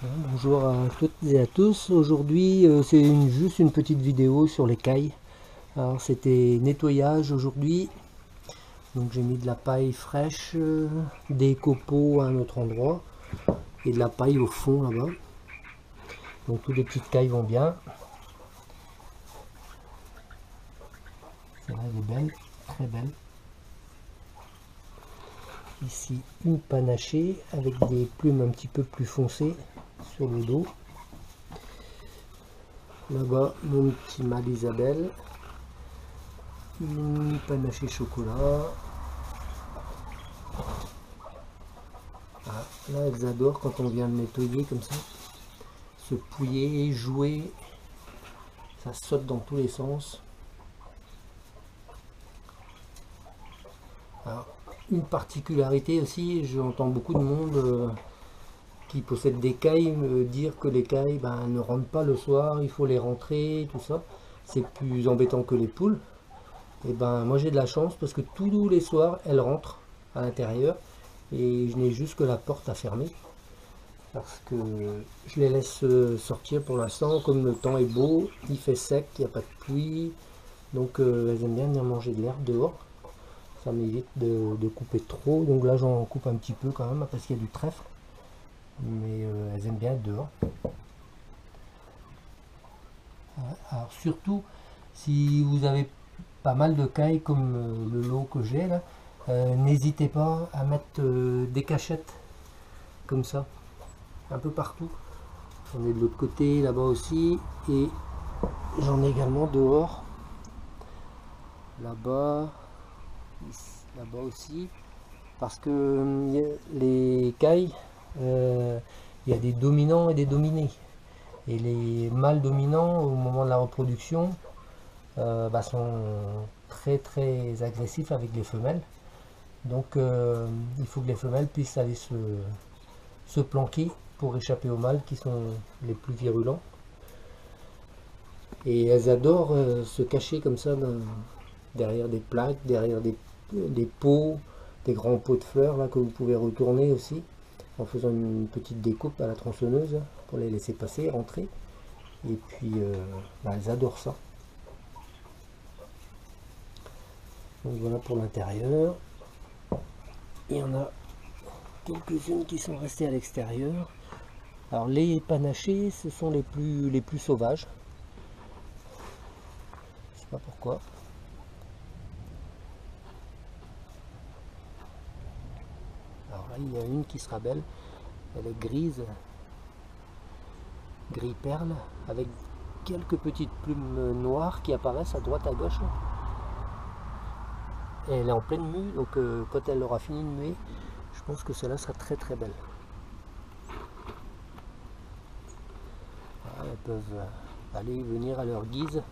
Bonjour à toutes et à tous. Aujourd'hui, c'est juste une petite vidéo sur les cailles. Alors, c'était nettoyage aujourd'hui. Donc, j'ai mis de la paille fraîche, des copeaux à un autre endroit et de la paille au fond là-bas. Donc, toutes les petites cailles vont bien. Celle-là, elle est belle, très belle. Ici, une panachée avec des plumes un petit peu plus foncées sur le dos. Là-bas, mon petit mâle Isabelle. Une panachée chocolat. Ah, là, elles adorent quand on vient de nettoyer comme ça. Se pouiller, jouer. Ça saute dans tous les sens. Alors, une particularité aussi, j'entends beaucoup de monde qui possède des cailles me dire que les cailles ne rentrent pas le soir, il faut les rentrer, tout ça. C'est plus embêtant que les poules. Et moi j'ai de la chance parce que tous les soirs elles rentrent à l'intérieur et je n'ai juste que la porte à fermer parce que je les laisse sortir pour l'instant. Comme le temps est beau, il fait sec, il n'y a pas de pluie, donc elles aiment bien venir manger de l'herbe dehors. Ça m'évite de couper trop, donc là j'en coupe un petit peu quand même parce qu'il y a du trèfle, mais elles aiment bien être dehors. Alors surtout si vous avez pas mal de cailles comme le lot que j'ai là, n'hésitez pas à mettre des cachettes comme ça un peu partout. J'en ai de l'autre côté là-bas aussi et j'en ai également dehors, là-bas, là-bas aussi, parce que les cailles, il y a des dominants et des dominés. Et les mâles dominants au moment de la reproduction sont très très agressifs avec les femelles. Donc il faut que les femelles puissent aller se planquer pour échapper aux mâles qui sont les plus virulents. Et elles adorent se cacher comme ça derrière des plaques, derrière des pots, des grands pots de fleurs là, que vous pouvez retourner aussi en faisant une petite découpe à la tronçonneuse pour les laisser passer, rentrer. Et puis elles adorent ça. Donc voilà pour l'intérieur. Il y en a quelques-unes qui sont restées à l'extérieur. Alors les panachés, ce sont les plus sauvages. Je sais pas pourquoi. Alors là, il y a une qui sera belle. Elle est grise, gris perle, avec quelques petites plumes noires qui apparaissent à droite à gauche. Et elle est en pleine mue, donc quand elle aura fini de muer, je pense que celle-là sera très très belle. Voilà, elles peuvent aller et venir à leur guise.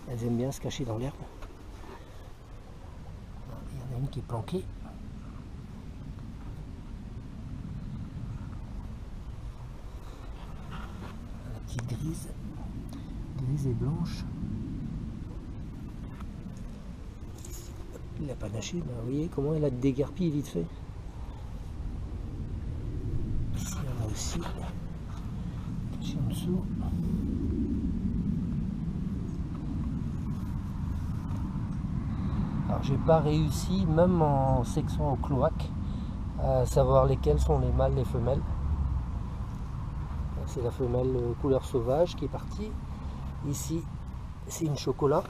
Elles aiment bien se cacher dans l'herbe. Il y en a une qui est planquée. La petite grise et blanche. La panachée, vous voyez comment elle a déguerpi vite fait. Ici, il y en a aussi. Ici en dessous. Alors j'ai pas réussi, même en section au cloaque, à savoir lesquelles sont les mâles et les femelles. C'est la femelle couleur sauvage qui est partie. Ici, c'est une chocolat.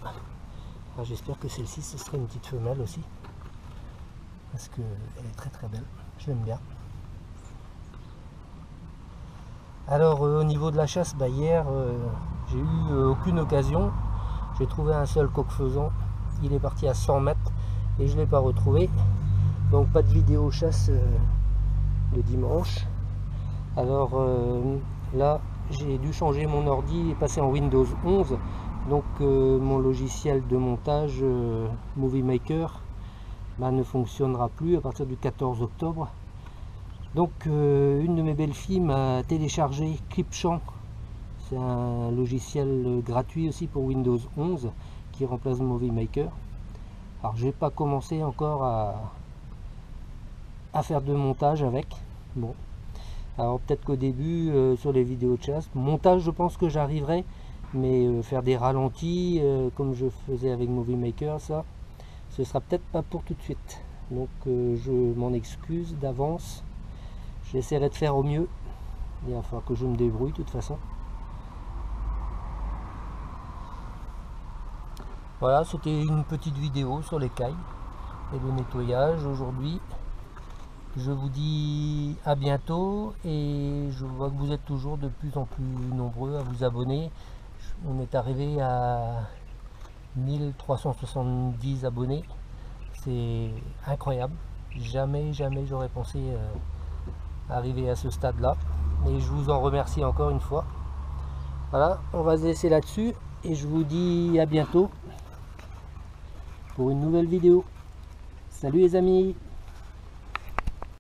J'espère que celle-ci, ce serait une petite femelle aussi. Parce qu'elle est très très belle. Je l'aime bien. Alors au niveau de la chasse, hier, j'ai eu aucune occasion. J'ai trouvé un seul coq-faisan. Il est parti à 100 mètres et je ne l'ai pas retrouvé. Donc pas de vidéo chasse le dimanche. Alors là, j'ai dû changer mon ordi et passer en Windows 11. Donc mon logiciel de montage Movie Maker ne fonctionnera plus à partir du 14 octobre. Donc une de mes belles-filles m'a téléchargé Clipchamp. C'est un logiciel gratuit aussi pour Windows 11 qui remplace Movie Maker. Alors j'ai pas commencé encore à faire de montage avec. Bon, Alors peut-être qu'au début sur les vidéos de chasse, montage je pense que j'arriverai, mais faire des ralentis comme je faisais avec Movie Maker, ça ce sera peut-être pas pour tout de suite. Donc je m'en excuse d'avance. J'essaierai de faire au mieux. Il va falloir que je me débrouille de toute façon. Voilà, c'était une petite vidéo sur les cailles et le nettoyage aujourd'hui. Je vous dis à bientôt et je vois que vous êtes toujours de plus en plus nombreux à vous abonner. On est arrivé à 1370 abonnés. C'est incroyable. Jamais j'aurais pensé arriver à ce stade là. Et je vous en remercie encore une fois. Voilà, on va se laisser là-dessus et je vous dis à bientôt pour une nouvelle vidéo. Salut les amis!